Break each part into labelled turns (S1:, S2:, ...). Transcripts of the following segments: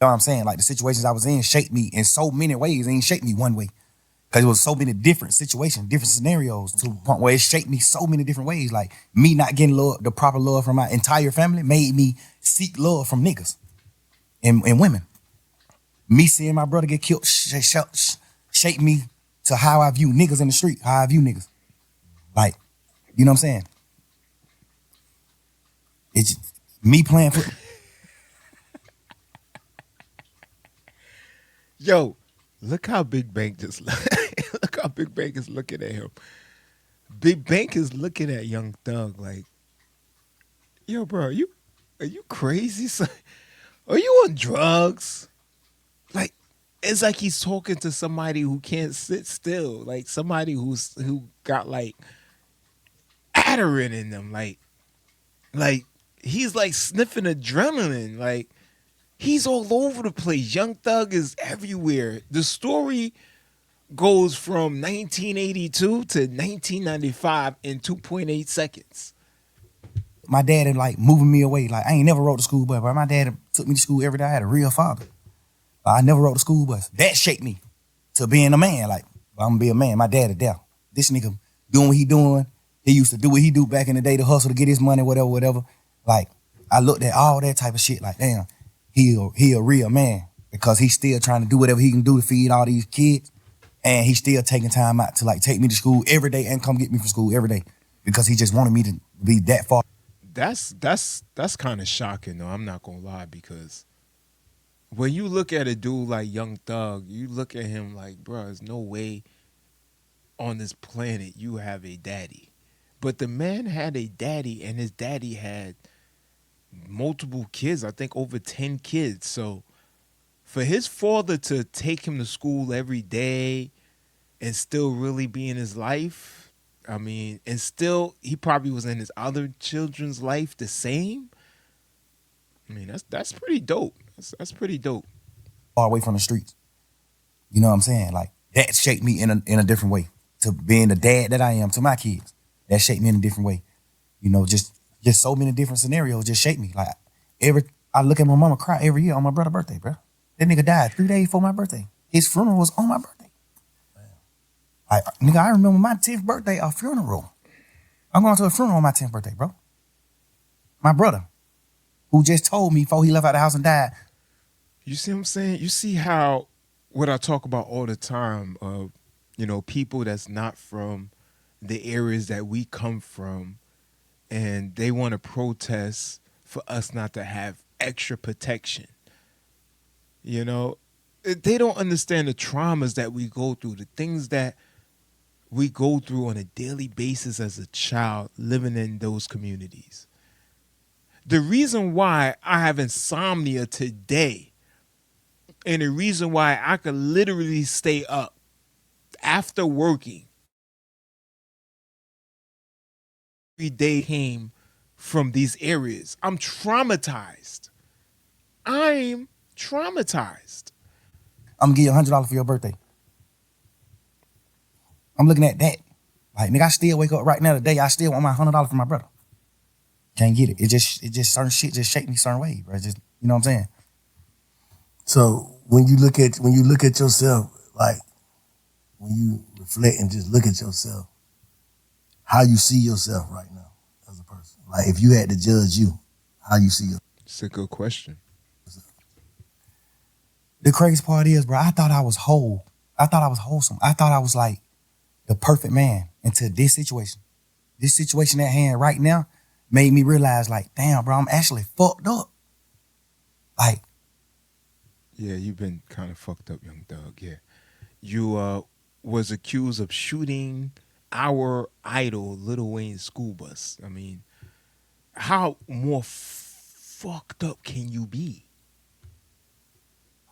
S1: know what I'm saying? Like the situations I was in shaped me in so many ways. It ain't shaped me one way. Cause it was so many different situations, different scenarios to the point where it shaped me so many different ways. Like me not getting love, the proper love from my entire family made me seek love from niggas and women. Me seeing my brother get killed shaped me to how I view niggas in the street, how I view niggas. Like, you know what I'm saying? It's me playing football.
S2: Yo, look how Big Bank just look how Big Bank is looking at him. Big Bank is looking at Young Thug like, yo, bro, are you crazy, son? Are you on drugs? Like, it's like he's talking to somebody who can't sit still, like somebody who got like Adderall in them, like he's like sniffing adrenaline, like he's all over the place. Young Thug is everywhere. The story goes from 1982 to 1995 in 2.8 seconds.
S1: My dad had like moving me away. Like I ain't never rode the school bus, but my dad took me to school every day. I had a real father. I never rode the school bus. That shaped me to being a man. Like, I'm gonna be a man. My dad is there. This nigga doing what he doing. He used to do what he do back in the day to hustle to get his money, whatever, whatever. Like, I looked at all that type of shit like, damn, he a real man because he's still trying to do whatever he can do to feed all these kids. And he's still taking time out to like take me to school every day and come get me from school every day because he just wanted me to be that far.
S2: That's kind of shocking though. I'm not gonna lie, because when you look at a dude like Young Thug, you look at him like, bro, there's no way on this planet you have a daddy. But the man had a daddy, and his daddy had multiple kids. I think over 10 kids. So for his father to take him to school every day and still really be in his life, I mean, and still he probably was in his other children's life the same. I mean, that's pretty dope. That's pretty dope.
S1: Far away from the streets. You know what I'm saying? Like that shaped me in a different way to being the dad that I am to my kids. That shaped me in a different way. You know, just so many different scenarios just shaped me. Like I look at my mama cry every year on my brother's birthday, bro. That nigga died 3 days before my birthday. His funeral was on my birthday. Nigga, I remember my 10th birthday, a funeral. I'm going to a funeral on my 10th birthday, bro. My brother, who just told me before he left out the house and died.
S2: You see what I'm saying? You see how what I talk about all the time of, people that's not from the areas that we come from, and they want to protest for us not to have extra protection. They don't understand the traumas that we go through, the things that we go through on a daily basis as a child living in those communities. The reason why I have insomnia today, and the reason why I could literally stay up after working every day came from these areas. I'm traumatized. I'm traumatized.
S1: I'm gonna give you $100 for your birthday. I'm looking at that. Like, nigga, I still wake up right now today. I still want my $100 from my brother. Can't get it. It just certain shit just shake me certain way, bro. Just, you know what I'm saying?
S3: So when you look at yourself, like when you reflect and just look at yourself, how you see yourself right now as a person? Like if you had to judge you, how you see yourself?
S2: It's a good question.
S1: The crazy part is, bro, I thought I was whole. I thought I was wholesome. I thought I was like the perfect man until this situation. This situation at hand right now made me realize, like, damn, bro, I'm actually fucked up. Like,
S2: yeah, you've been kind of fucked up, Young Thug. Yeah, you was accused of shooting our idol, Lil Wayne's school bus. I mean, how more fucked up can you be?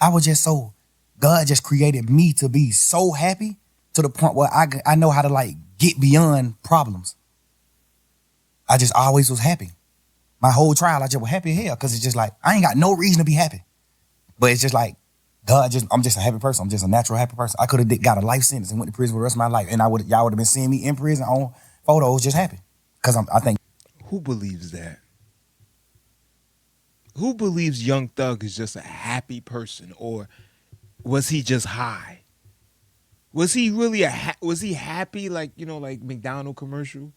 S1: I was just so, God just created me to be so happy to the point where I know how to like get beyond problems. I just always was happy. My whole trial, I just was happy as hell because it's just like, I ain't got no reason to be happy. But it's just like, I'm just a happy person. I'm just a natural happy person. I could have got a life sentence and went to prison for the rest of my life, and y'all would have been seeing me in prison on photos just happy. Because I think.
S2: Who believes that? Who believes Young Thug is just a happy person, or was he just high? Was he really was he happy like, like McDonald commercial?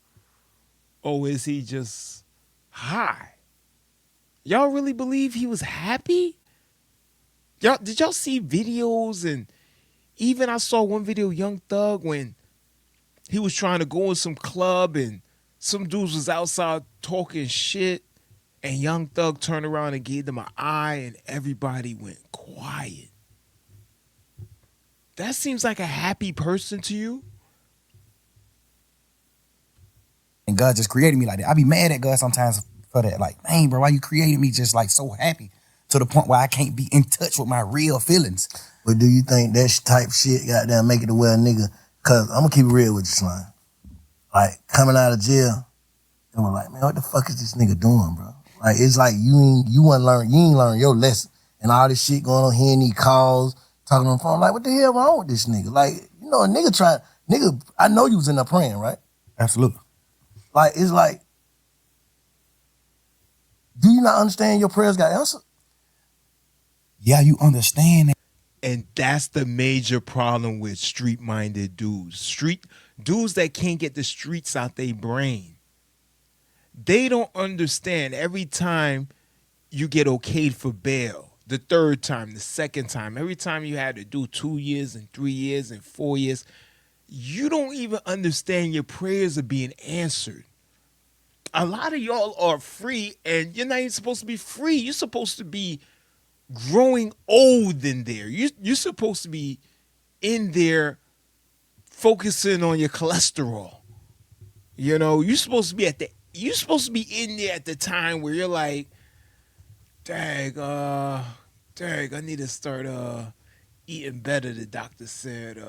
S2: Or is he just high? Y'all really believe he was happy? Did y'all see videos? And even I saw one video, Young Thug, when he was trying to go in some club and some dudes was outside talking shit, and Young Thug turned around and gave them an eye, and everybody went quiet. That seems like a happy person to you?
S1: And God just created me like that. I be mad at God sometimes for that. Like, man, bro, why you created me just like so happy to the point where I can't be in touch with my real feelings?
S3: But do you think that type shit goddamn make it to where a nigga, cause I'm gonna keep it real with you, Slime. Like coming out of jail, and we're like, man, what the fuck is this nigga doing, bro? Like it's like you ain't learn your lesson. And all this shit going on here, and these calls, talking on the phone, like what the hell wrong with this nigga? Like, a nigga, I know you was in there praying, right?
S1: Absolutely.
S3: Like, it's like, do you not understand your prayers got answered?
S1: Yeah, you understand that.
S2: And that's the major problem with street-minded dudes. Dudes that can't get the streets out their brain. They don't understand every time you get okayed for bail, the third time, the second time, every time you had to do 2 years and 3 years and 4 years, you don't even understand your prayers are being answered. A lot of y'all are free, and you're not even supposed to be free. You're supposed to be growing old in there. You're supposed to be in there focusing on your cholesterol. You're supposed to be in there at the time where you're like, dang, I need to start eating better, the doctor said.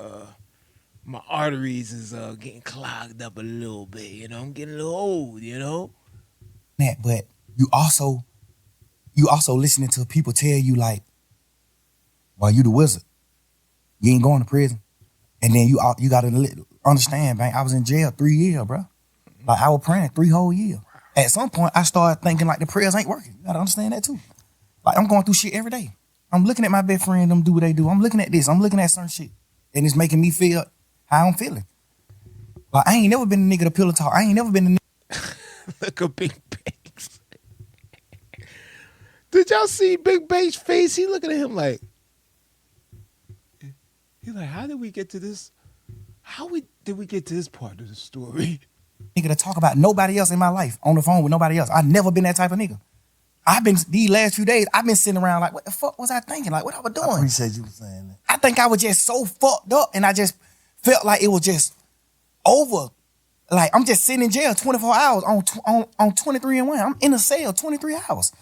S2: My arteries is getting clogged up a little bit, I'm getting a little old,
S1: That, but you also listening to people tell you like, well, you the wizard. You ain't going to prison. And then you gotta understand, man, I was in jail 3 years, bro. Like I was praying 3 whole years. At some point, I started thinking like the prayers ain't working. You gotta understand that too. Like I'm going through shit every day. I'm looking at my best friend, them do what they do. I'm looking at this. I'm looking at certain shit. And it's making me feel how I'm feeling. Like I ain't never been a nigga to pillow talk. I ain't never been a nigga.
S2: Look at Big Bank's. Did y'all see Big Bank's face? He looking at him like, he's like, how did we get to this? Did we get to this part of the story?
S1: Nigga to talk about nobody else in my life on the phone with nobody else. I never been that type of nigga. These last few days, I've been sitting around like, what the fuck was I thinking? Like, what I was doing?
S3: I appreciate you saying that.
S1: I think I was just so fucked up, and I just felt like it was just over. Like, I'm just sitting in jail 24 hours on 23 and 1. I'm in a cell 23 hours.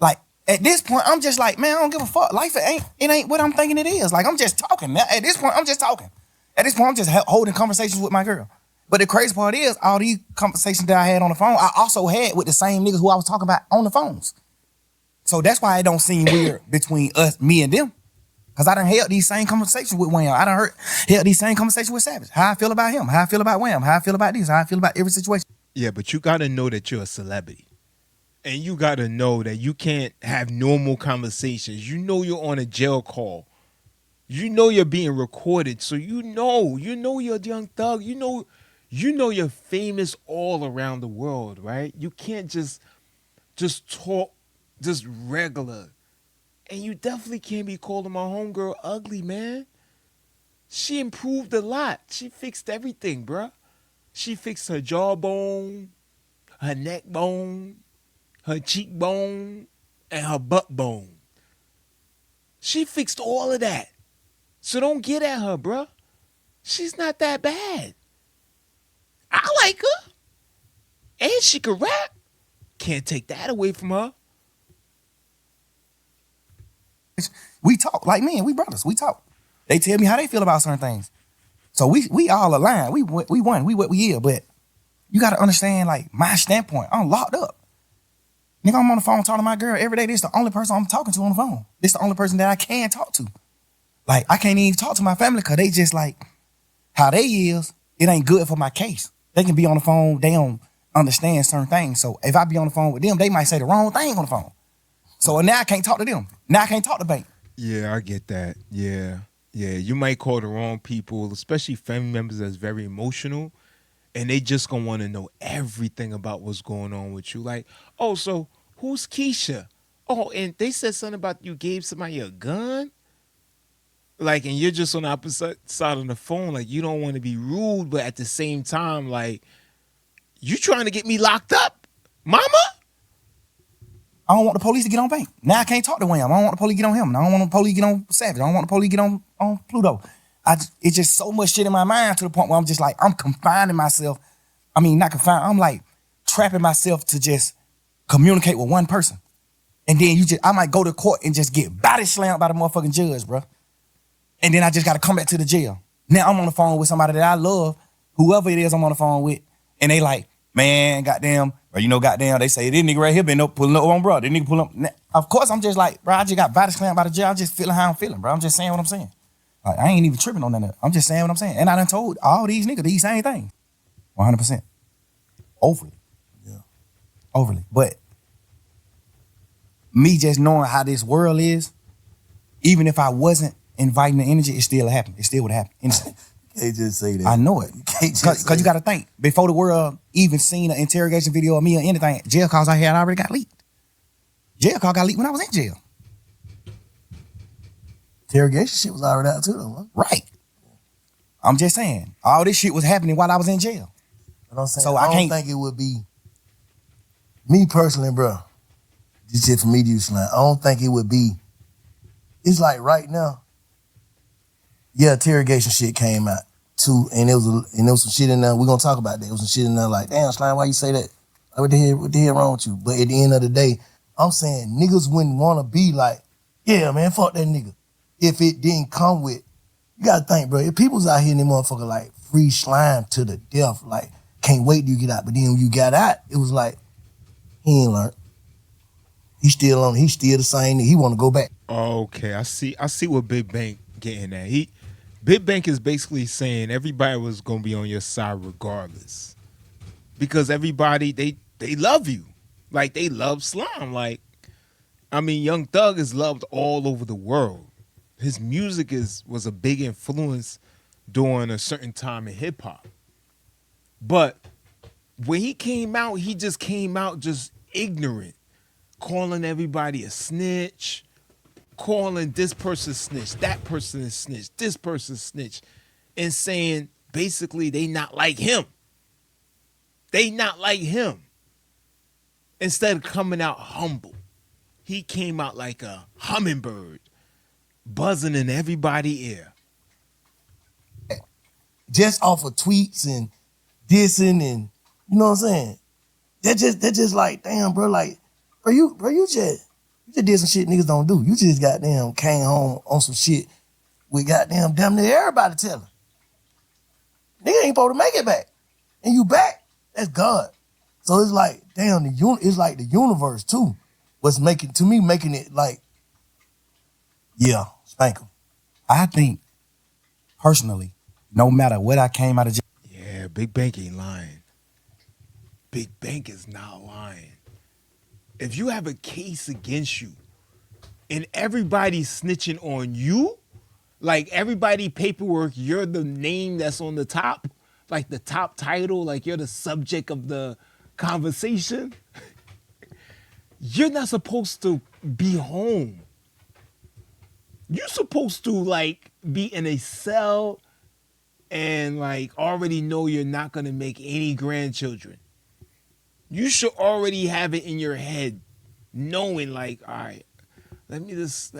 S1: Like, at this point, I'm just like, man, I don't give a fuck. Life, it ain't what I'm thinking it is. Like, I'm just talking. At this point, I'm just talking. At this point, I'm just holding conversations with my girl. But the crazy part is, all these conversations that I had on the phone, I also had with the same niggas who I was talking about on the phones. So that's why it don't seem weird between me and them. Because I done held these same conversations with Wham. I done held these same conversations with Savage. How I feel about him, how I feel about Wham, how I feel about this, how I feel about every situation.
S2: Yeah, but you got to know that you're a celebrity. And you got to know that you can't have normal conversations. You know you're on a jail call. You know you're being recorded. So you know you're a Young Thug. You know you're famous all around the world, right? You can't just talk just regular. And you definitely can't be calling my homegirl ugly, man. She improved a lot. She fixed everything, bruh. She fixed her jawbone, her neck bone, her cheekbone, and her butt bone. She fixed all of that. So don't get at her, bruh. She's not that bad. I like her. And she can rap. Can't take that away from her.
S1: We talk like men, we brothers, we talk. They tell me how they feel about certain things. So we all align. We won. We what we is. But you got to understand, like, my standpoint. I'm locked up. Nigga, I'm on the phone talking to my girl every day. This is the only person I'm talking to on the phone. This is the only person that I can talk to. Like, I can't even talk to my family because they just like, how they is, it ain't good for my case. They can be on the phone, they don't understand certain things. So if I be on the phone with them, they might say the wrong thing on the phone. So now I can't talk to them. Now I can't talk to bank.
S2: Yeah, I get that. Yeah. Yeah. You might call the wrong people, especially family members that's very emotional, and they just gonna want to know everything about what's going on with you. Like, oh, so who's Keisha? Oh, and they said something about you gave somebody a gun. Like, and you're just on the opposite side of the phone. Like, you don't want to be rude, but at the same time, like, you trying to get me locked up, mama?
S1: I don't want the police to get on bank. Now I can't talk to Wham. I don't want the police to get on him. I don't want the police to get on Savage. I don't want the police to get on Pluto. It's just so much shit in my mind to the point where I'm just like, I'm confining myself. I mean, not confined. I'm like trapping myself to just communicate with one person. And then I might go to court and just get body slammed by the motherfucking judge, bro. And then I just got to come back to the jail. Now I'm on the phone with somebody that I love, whoever it is I'm on the phone with, and they like, man, goddamn, or goddamn, they say, this nigga right here been up pulling up on bro. This nigga pull up. Now, of course, I'm just like, bro, I just got body slammed by the jail. I'm just feeling how I'm feeling, bro. I'm just saying what I'm saying. Like, I ain't even tripping on that. I'm just saying what I'm saying. And I done told all these niggas these same things. 100%. Overly.
S3: Yeah.
S1: Overly. But me just knowing how this world is, even if I wasn't inviting the energy, it still happened. It still would happen. Instantly.
S3: You can't just say that.
S1: I know it.
S3: You can't just
S1: Because you got to think, before the world even seen an interrogation video of me or anything, jail calls I had already got leaked. Jail call got leaked when I was in jail.
S3: Interrogation shit was already out too, though. Huh?
S1: Right. I'm just saying, all this shit was happening while I was in jail.
S3: But I'm saying,
S1: So
S3: I
S1: I
S3: don't
S1: can't-
S3: think it would be, me personally, bro, this shit for me to use slang, I don't think it would be, it's like right now, yeah, interrogation shit came out too, and there was some shit in there, we're gonna talk about that, there was some shit in there like, damn, Slime, why you say that? Like, what the hell wrong with you? But at the end of the day, I'm saying niggas wouldn't wanna be like, yeah, man, fuck that nigga. If it didn't come with, you gotta think, bro, if people's out here and they motherfucker like free slime to the death, like, can't wait till you get out. But then when you got out, it was like, he ain't learned. He's still the same. He want to go back.
S2: Okay, I see what Big Bank getting at. Big Bank is basically saying everybody was gonna be on your side regardless, because everybody they love you, like they love Slime. Like, I mean, Young Thug is loved all over the world. His music was a big influence during a certain time in hip hop. But when he came out, he just came out just ignorant, calling everybody a snitch, calling this person snitch, that person is snitch, this person snitch, and saying basically they not like him. They not like him. Instead of coming out humble, he came out like a hummingbird, buzzing in everybody's ear.
S3: Just off of tweets and dissing and, you know what I'm saying? That just like, damn, bro, like, you just did some shit niggas don't do. You just goddamn came home on some shit with goddamn damn near everybody telling. Nigga ain't supposed to make it back. And you back, that's God. So it's like, damn, it's like the universe too. What's making it like, yeah, spank 'em.
S1: I think, personally, no matter what I came out of jail,
S2: Yeah, Big Bank ain't lying. Big Bank is not lying. If you have a case against you and everybody's snitching on you, like everybody paperwork, you're the name that's on the top, like the top title, like you're the subject of the conversation, you're not supposed to be home. You're supposed to like be in a cell and like already know you're not gonna make any grandchildren. You should already have it in your head, knowing like, all right, let me just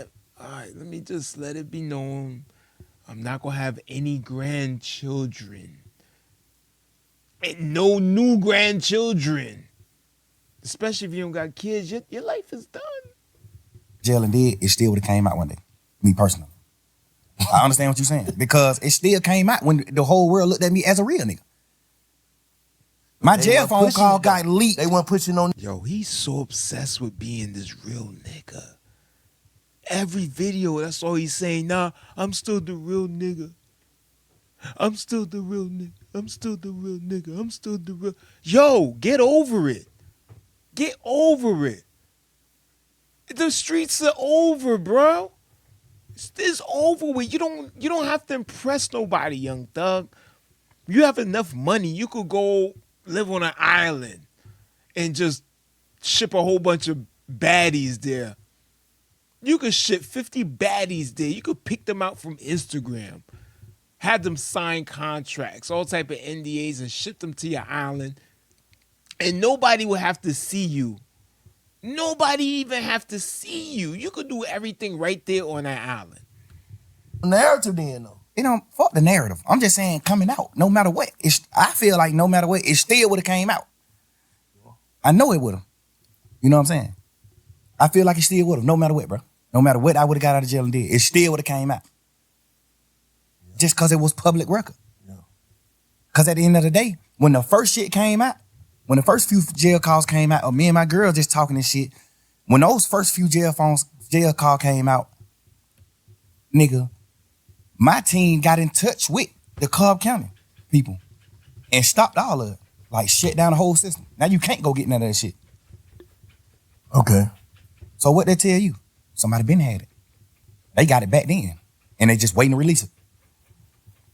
S2: let it be known I'm not gonna have any grandchildren. And no new grandchildren. Especially if you don't got kids, your life is done.
S1: jail and did, it still would have came out one day. Me personally. I understand what you're saying. Because it still came out when the whole world looked at me as a real nigga. My
S3: They
S1: jail
S3: weren't
S1: phone
S3: pushing
S1: call
S3: it, though.
S1: got leaked.
S3: They weren't pushing on.
S2: Yo, he's so obsessed with being this real nigga. Every video, that's all he's saying. Nah, I'm still the real nigga. I'm still the real nigga. I'm still the real nigga. I'm still the real. Yo, get over it. Get over it. The streets are over, bro. It's over with. You don't have to impress nobody, young thug. You have enough money. You could go live on an island and just ship a whole bunch of baddies there. You could ship 50 baddies there. You could pick them out from Instagram, have them sign contracts, all type of NDAs, and ship them to your island. And nobody will have to see you. Nobody even have to see you. You could do everything right there on that island.
S3: Narrative then though.
S1: You know, fuck the narrative. I'm just saying coming out, no matter what. I feel like no matter what, it still would have came out. I know it would have. You know what I'm saying? I feel like it still would have, no matter what, bro. No matter what I would have got out of jail and did, it still would have came out. Yeah. Just because it was public record. Because at the end of the day, when the first shit came out, when the first few jail calls came out, or me and my girl just talking this shit, when those first few jail call came out, nigga, my team got in touch with the Cobb County people and stopped all of it. Like, shut down the whole system. Now you can't go get none of that shit.
S3: Okay.
S1: So what they tell you? Somebody been had it. They got it back then, and they just waiting to release it.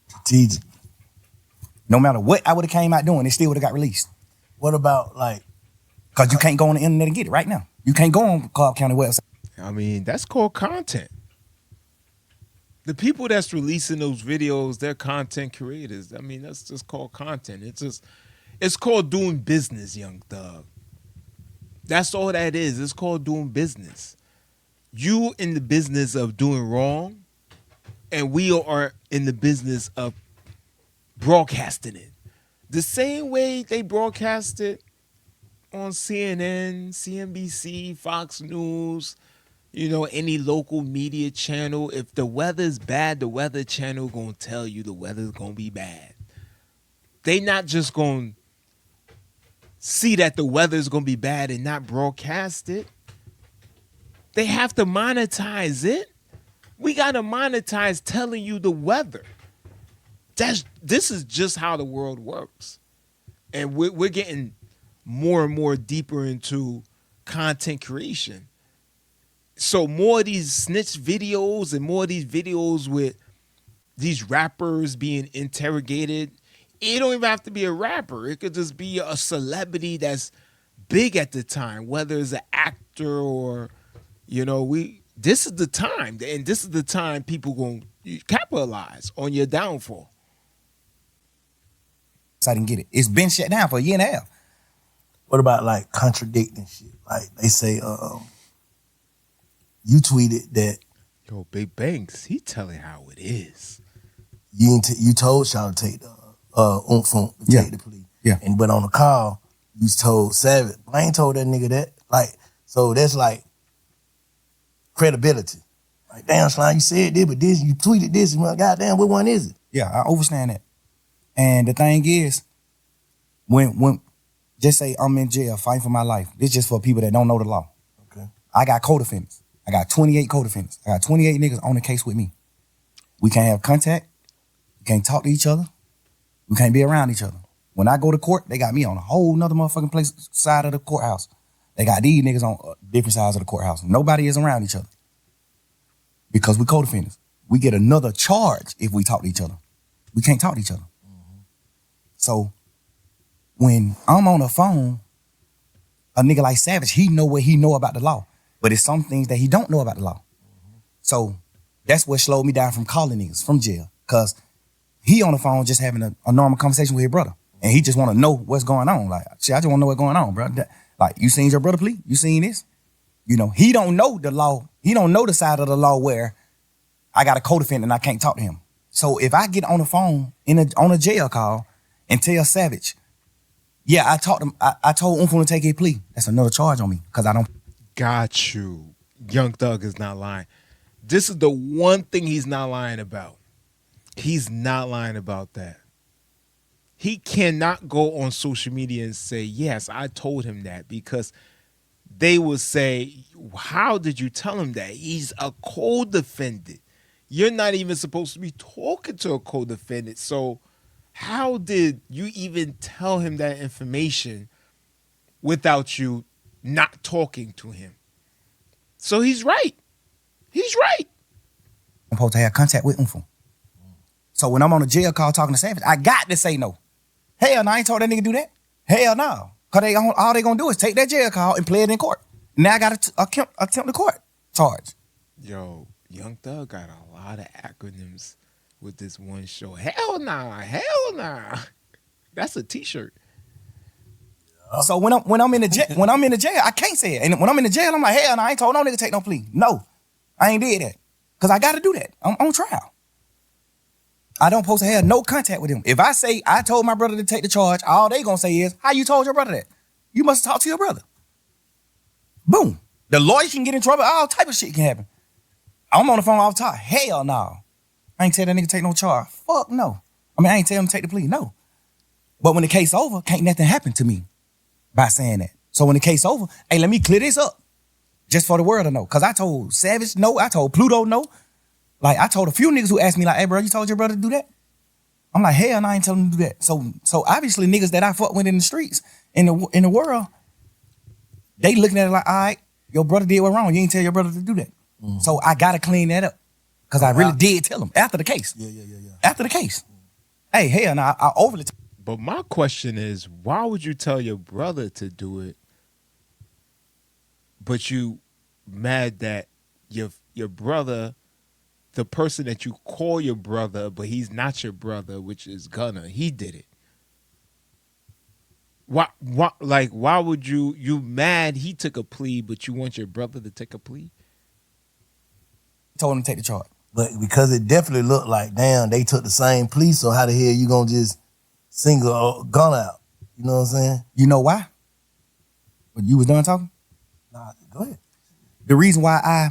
S3: Strategic.
S1: No matter what I would have came out doing, it still would have got released.
S3: What about like?
S1: Because you can't go on the internet and get it right now. You can't go on Cobb County website.
S2: I mean, that's called content. The people that's releasing those videos, they're content creators. I mean, that's just called content. It's called doing business, young thug. That's all that is. It's called doing business. You in the business of doing wrong, and we are in the business of broadcasting it. The same way they broadcast it on CNN, CNBC, Fox News, any local media channel. If the weather's bad, the weather channel gonna tell you the weather's gonna be bad. They not just gonna see that the weather's gonna be bad and not broadcast it. They have to monetize it. We gotta monetize telling you the weather. This is just how the world works. And we're getting more and more deeper into content creation. So more of these snitch videos and more of these videos with these rappers being interrogated. It don't even have to be a rapper. It could just be a celebrity that's big at the time, whether it's an actor or, this is the time. And this is the time people going to capitalize on your downfall.
S1: I didn't get it. It's been shut down for a year and a half.
S3: What about like contradicting shit? Like they say, you tweeted that.
S2: Yo, Big Banks, he telling how it is.
S3: You told Shaw to take the to take the plea.
S1: Yeah.
S3: But on the call, you told Savage. I ain't told that nigga that. Like, so that's like credibility. Like, damn, Slime, you said this, but this, you tweeted this, and well, goddamn, what one is it?
S1: Yeah, I understand that. And the thing is, when just say I'm in jail fighting for my life, this just for people that don't know the law.
S3: Okay.
S1: I got co-defendants. I got 28 co-defendants. I got 28 niggas on the case with me. We can't have contact. We can't talk to each other. We can't be around each other. When I go to court, they got me on a whole nother motherfucking side of the courthouse. They got these niggas on different sides of the courthouse. Nobody is around each other. Because we co-defendants. We get another charge if we talk to each other. We can't talk to each other. Mm-hmm. So when I'm on the phone, a nigga like Savage, he know what he know about the law. But it's some things that he don't know about the law. Mm-hmm. So that's what slowed me down from calling niggas from jail. Because he on the phone just having a normal conversation with his brother. And he just want to know what's going on. Like, shit, I just want to know what's going on, bro. Like, you seen your brother plea? You seen this? He don't know the law. He don't know the side of the law where I got a co-defendant and I can't talk to him. So if I get on the phone on a jail call and tell Savage, yeah, I told Umfo to take his plea, that's another charge on me because I don't.
S2: Got you. Young Thug is not lying. This is the one thing he's not lying about. He's not lying about that. He cannot go on social media and say, yes, I told him that, because they will say, how did you tell him that? He's a co-defendant. You're not even supposed to be talking to a co-defendant. So how did you even tell him that information without you not talking to him? So he's right. He's right.
S1: I'm supposed to have contact with Umfu. So when I'm on a jail call talking to Savage, I got to say no. Hell no, I ain't told that nigga do that. Hell no. Because all they gonna do is take that jail call and play it in court. Now I got to attempt the court charge.
S2: Yo, Young Thug got a lot of acronyms with this one show. Hell nah. Hell nah. That's a t-shirt.
S1: So when I'm in the jail, I can't say it. And when I'm in the jail, I'm like, hell no, I ain't told no nigga take no plea. No, I ain't did that. Because I got to do that. I'm on trial. I don't supposed to have no contact with him. If I say I told my brother to take the charge, all they gonna say is, how you told your brother that? You must talk to your brother. Boom. The lawyer can get in trouble. All type of shit can happen. I'm on the phone all the time. Hell no. I ain't tell that nigga take no charge. Fuck no. I mean, I ain't tell him to take the plea. No. But when the case over, can't nothing happen to me by saying that. So when the case over, hey, let me clear this up. Just for the world to know. Because I told Savage no. I told Pluto no. Like, I told a few niggas who asked me, like, hey, bro, you told your brother to do that? I'm like, hell no, I ain't telling him to do that. So obviously niggas that I fuck with in the streets, in the world, they looking at it like, all right, your brother did what wrong. You ain't tell your brother to do that. Mm-hmm. So I got to clean that up. Because I really did tell him after the case. Yeah. After the case. Hey, hell no, I overly...
S2: But my question is, why would you tell your brother to do it, but you mad that your brother, the person that you call your brother, but he's not your brother, which is Gunna, he did it? Why would you mad he took a plea, but you want your brother to take a plea?
S1: Told him to take the charge.
S3: But because it definitely looked like, damn, they took the same plea, so how the hell you gonna just single Gunna out? You know what I'm saying?
S1: You know why? When you was done talking?
S3: Nah, go ahead.
S1: The reason why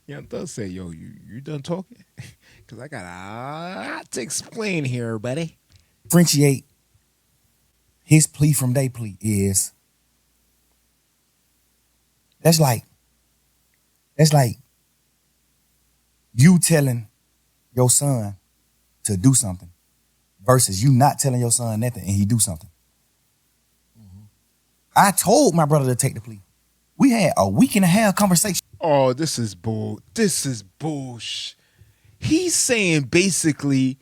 S2: Young Thug say, yo, you done talking? Because I got a lot to explain here, buddy.
S1: differentiate his plea from their plea is that's like you telling your son to do something versus you not telling your son nothing and he do something. Mm-hmm. I told my brother to take the plea. We had a week and a half conversation.
S2: Oh, this is bullshit. He's saying basically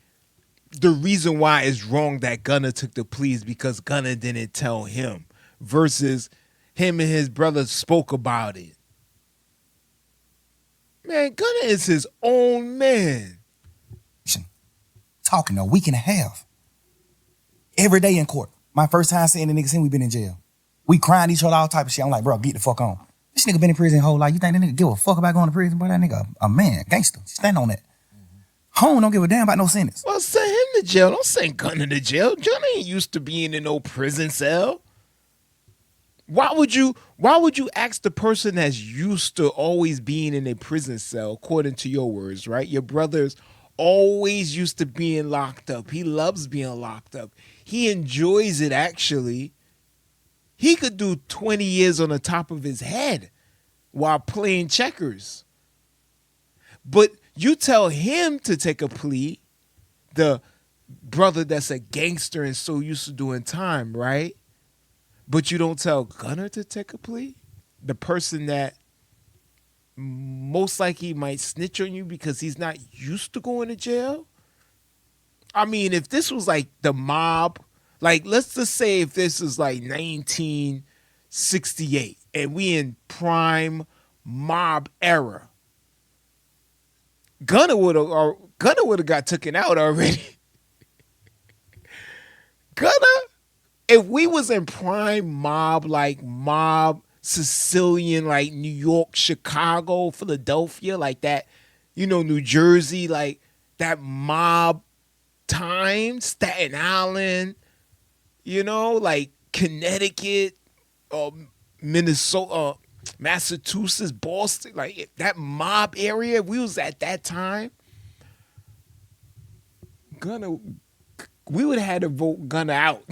S2: the reason why it's wrong that Gunna took the plea is because Gunna didn't tell him versus him and his brother spoke about it. Man, Gunna is his own man.
S1: Talking a week and a half. Every day in court. My first time seeing the nigga since we been in jail. We crying each other, all type of shit. I'm like, bro, get the fuck on. This nigga been in prison his whole life. You think that nigga give a fuck about going to prison? Boy, that nigga a man, gangster. Stand on that. Mm-hmm. Home don't give a damn about no sentence.
S2: Well, send him to jail. Don't send Gunna to jail. Gunna ain't used to being in no prison cell. Why would you ask the person that's used to always being in a prison cell, according to your words, right? Your brother's always used to being locked up. He loves being locked up. He enjoys it, actually. He could do 20 years on the top of his head while playing checkers. But you tell him to take a plea, the brother that's a gangster and so used to doing time, right? But you don't tell Gunna to take a plea? The person that most likely might snitch on you because he's not used to going to jail? I mean, if this was like the mob, like let's just say if this is like 1968 and we in prime mob era, Gunna would have got taken out already. Gunna, if we was in prime mob, like mob Sicilian, like New York, Chicago, Philadelphia, like that, you know, New Jersey, like that mob time, Staten Island, you know, like Connecticut, Minnesota, Massachusetts, Boston, like that mob area, we was at that time, we would have had to vote Gunna out.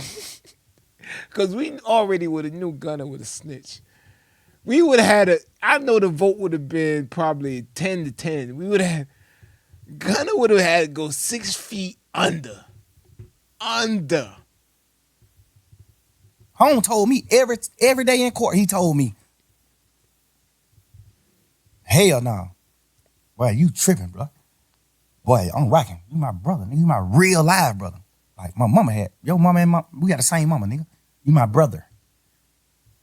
S2: Because we already would have knew Gunna would have snitched. We would have had I know the vote would have been probably 10-10. Gunna would have had to go 6 feet under.
S1: Home told me every day in court, he told me, Hell no. Boy, you tripping, bro. Boy, I'm rocking. You my brother, nigga. You my real live brother. Like my mama had. Your mama and we got the same mama, nigga. You my brother.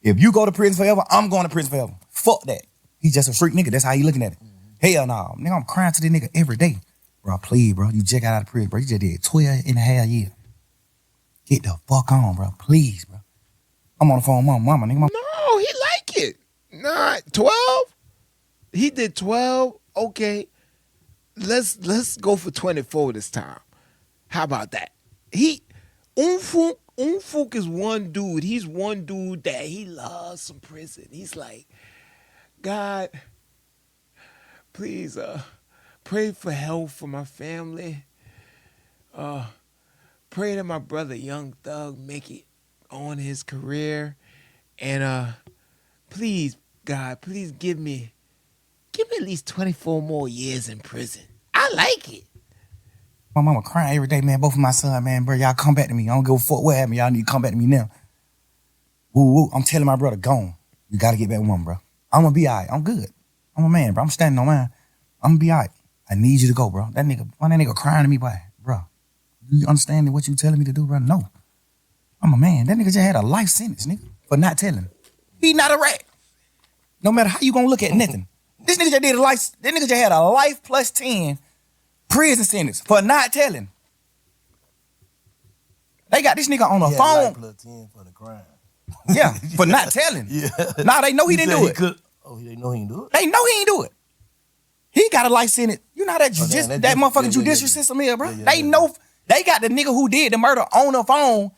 S1: If you go to prison forever, I'm going to prison forever. Fuck that. He just a freak nigga. That's how he looking at it. Hell no. Nigga, I'm crying to this nigga every day. Bro, please, bro. You just got out of prison, bro. You just did 12 and a half years. Get the fuck on, bro. Please, bro. I'm on the phone with my mama, nigga.
S2: No, he like it. Nah, 12? He did 12. Okay. Let's go for 24 this time. How about that? Unfuk is one dude. He's one dude that he loves some prison. He's like, God, please pray for health for my family. Pray that my brother Young Thug make it on his career. And please, God, please give me at least 24 more years in prison. I like it.
S1: My mama crying every day, man. Both of my son, man, bro, y'all come back to me. I don't give a fuck what happened. Y'all need to come back to me now. Woo, woo. I'm telling my brother, gone. You got to get back with mama, bro. I'm going to be all right. I'm good. I'm a man, bro. I'm standing on mine. I'm going to be all right. I need you to go, bro. That nigga crying to me, boy. Bro, do you understand what you telling me to do, bro? No. I'm a man. That nigga just had a life sentence, nigga, for not telling. He not a rat. No matter how you going to look at nothing. This nigga just did that nigga just had a life plus 10 prison sentence for not telling. They got this nigga on the phone.
S3: Life plus 10 for the crime.
S1: Yeah, for not telling.
S3: Yeah.
S1: Nah, they know he didn't do it.
S3: They know he didn't do it?
S1: They know he ain't do it. He got a life sentence. You know how that that motherfucking judicial
S3: yeah.
S1: system is, bro?
S3: Yeah.
S1: They know. They got the nigga who did the murder on the phone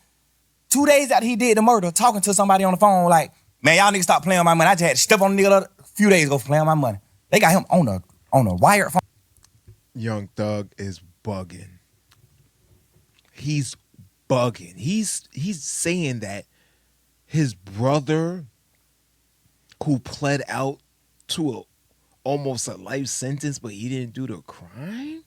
S1: 2 days after he did the murder, talking to somebody on the phone like, man, y'all niggas stop playing with my money. I just had to step on the nigga a few days ago for playing with my money. They got him on a wired phone.
S2: Young Thug is bugging. He's bugging. He's saying that his brother, who pled out to almost a life sentence, but he didn't do the crime?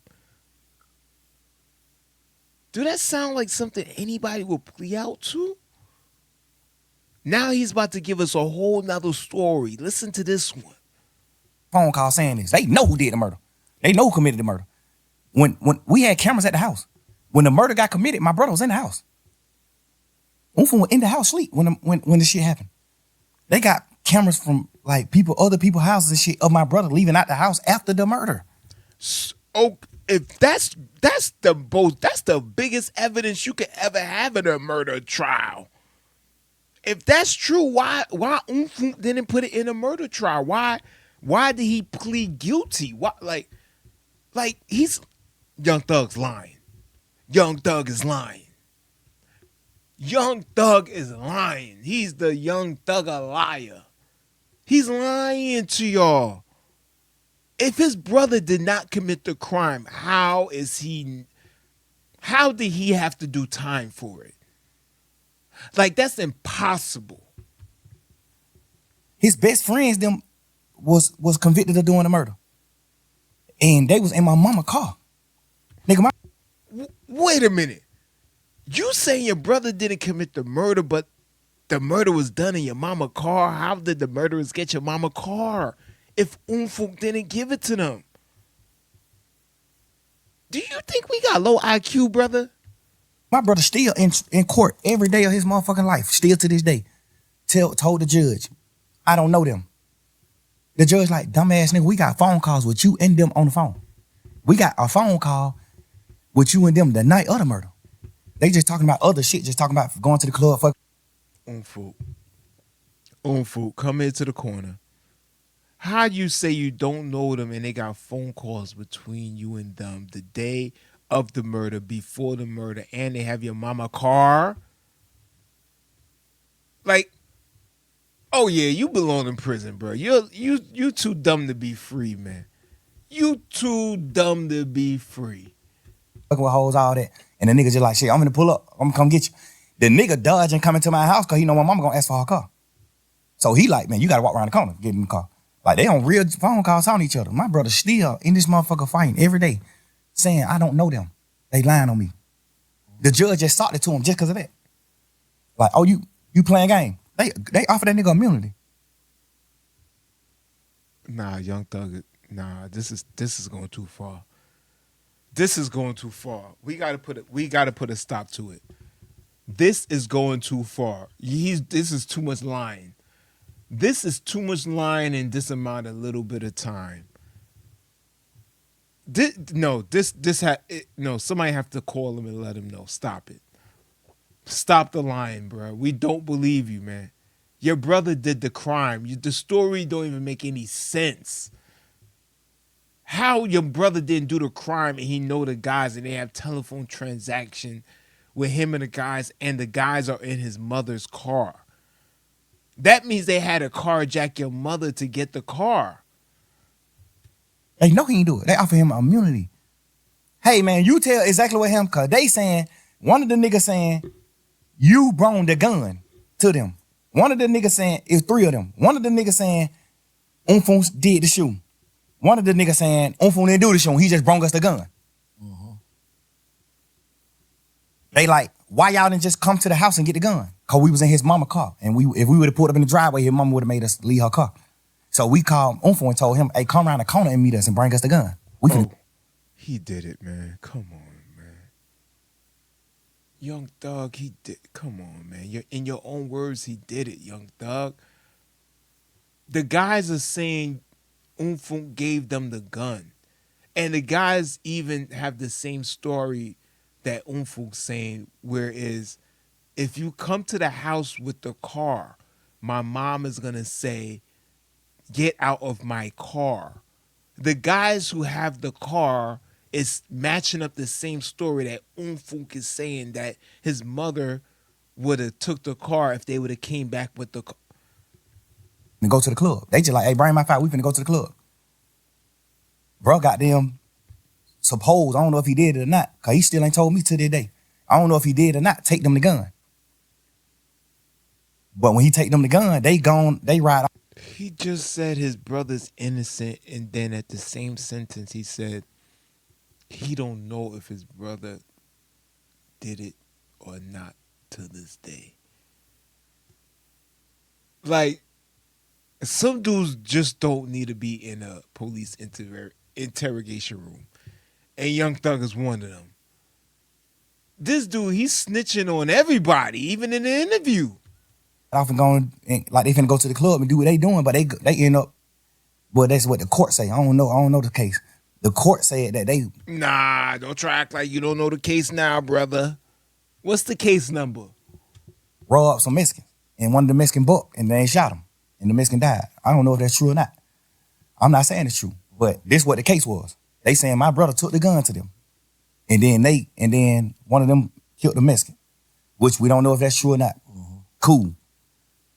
S2: Do that sound like something anybody would plea out to? Now he's about to give us a whole nother story. Listen to this one.
S1: Phone call saying this. They know who did the murder. They know who committed the murder. When we had cameras at the house, when the murder got committed, my brother was in the house. Unfun was in the house sleep when the shit happened. They got cameras from like other people's houses and shit of my brother leaving out the house after the murder.
S2: So, if that's the biggest evidence you could ever have in a murder trial. If that's true, why Unfun didn't put it in a murder trial? Why did he plead guilty? Why like he's Young Thug's lying. Young Thug is lying. Young Thug is lying. He's the Young Thug a liar. He's lying to y'all. If his brother did not commit the crime, how did he have to do time for it? Like, that's impossible.
S1: His best friends them was convicted of doing the murder. And they was in my mama car. Nigga,
S2: Wait a minute. You saying your brother didn't commit the murder, but the murder was done in your mama car? How did the murderers get your mama car if Unfuk didn't give it to them? Do you think we got low IQ, brother?
S1: my brother still in court every day of his motherfucking life, still to this day. Told the judge, I don't know them. The judge like, dumbass nigga, we got phone calls with you and them on the phone. We got a phone call with you and them the night of the murder. They just talking about other shit, just talking about going to the club, fuck.
S2: Unfuk, come into the corner. How you say you don't know them and they got phone calls between you and them the day of the murder, before the murder, and they have your mama car? Like, oh yeah, you belong in prison, bro. You too dumb to be free, man. You too dumb to be free.
S1: Fucking with hoes, all that. And the nigga just like, shit, I'm gonna pull up. I'm gonna come get you. The nigga dodging coming to my house because he know my mama gonna ask for her car. So he like, man, you gotta walk around the corner, get in the car. Like, they on real phone calls on each other. My brother still in this motherfucker fighting every day, saying, I don't know them. They lying on me. The judge just sought it to him just because of that. Like, oh, you playing game. They offer that nigga immunity.
S2: Nah, Young Thug. Nah, this is going too far. This is going too far. We gotta put a stop to it. This is going too far. This is too much lying. This is too much lying in this amount of little bit of time. Somebody have to call him and let him know. Stop it. Stop the lying, bro. We don't believe you, man. Your brother did the crime. The story don't even make any sense. How your brother didn't do the crime and he know the guys and they have telephone transaction with him and the guys are in his mother's car. That means they had to carjack your mother to get the car.
S1: They know he ain't do it. They offer him immunity. Hey man, you tell exactly what him, cause they saying, one of the niggas saying, you brought the gun to them. One of the niggas saying, it's three of them. One of the niggas saying, Umfung did the shooting. One of the niggas saying, Umfung didn't do the shooting, he just brought us the gun. They like, why y'all didn't just come to the house and get the gun? Cause we was in his mama car. And if we would have pulled up in the driveway, his mama would have made us leave her car. So we called Umfung and told him, hey, come around the corner and meet us and bring us the gun.
S2: He did it, man. Come on, man. Young Thug, he did. Come on, man. In your own words, he did it, Young Thug. The guys are saying Umfung gave them the gun. And the guys even have the same story that Umfung's saying, whereas if you come to the house with the car, my mom is going to say, get out of my car. The guys who have the car is matching up the same story that Umfung is saying, that his mother would have took the car if they would have came back with the car.
S1: And go to the club. They just like, hey, bring my file, we finna go to the club. Bro, goddamn, suppose, I don't know if he did it or not, cause he still ain't told me to this day. I don't know if he did or not, take them the gun. But when he take them the gun, they ride off.
S2: He just said his brother's innocent, and then at the same sentence he said he don't know if his brother did it or not to this day. Like, some dudes just don't need to be in a police interrogation room. And Young Thug is one of them. This dude, he's snitching on everybody, even in the interview.
S1: Off and going, like they finna go to the club and do what they doing, but they end up, well, that's what the court say. I don't know the case. The court said that they...
S2: Nah, don't try to act like you don't know the case now, brother. What's the case number?
S1: Roll up some Mexicans, and one of the Mexican booked, and they shot him, and the Mexican died. I don't know if that's true or not. I'm not saying it's true, but this what the case was. They saying my brother took the gun to them, and then one of them killed the Mexican, which we don't know if that's true or not. Cool.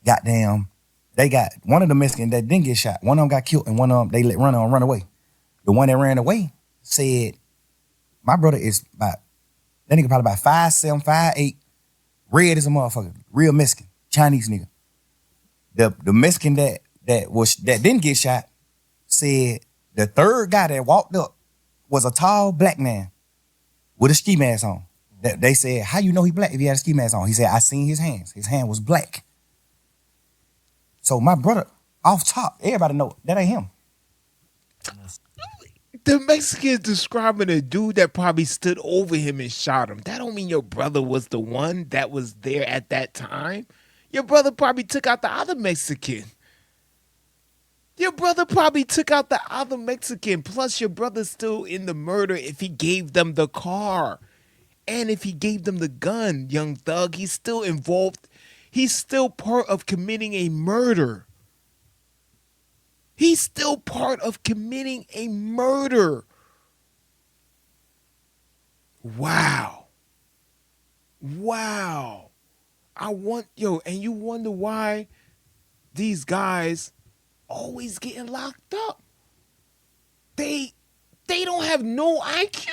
S1: Goddamn, they got one of the Mexicans that didn't get shot. One of them got killed, and one of them they let run away. The one that ran away said, my brother is that nigga probably about 5'7", 5'8", red as a motherfucker, real Mexican, Chinese nigga. The Mexican that didn't get shot said the third guy that walked up was a tall black man with a ski mask on. They said, how you know he black if he had a ski mask on? He said, I seen his hands. His hand was black. So my brother, off top, everybody know that ain't him.
S2: The Mexican's describing a dude that probably stood over him and shot him. That don't mean your brother was the one that was there at that time. Your brother probably took out the other Mexican. Your brother probably took out the other Mexican. Plus, your brother's still in the murder if he gave them the car. And if he gave them the gun, Young Thug, he's still involved. He's still part of committing a murder. He's still part of committing a murder. Wow. Wow. And you wonder why these guys always getting locked up. They don't have no IQ.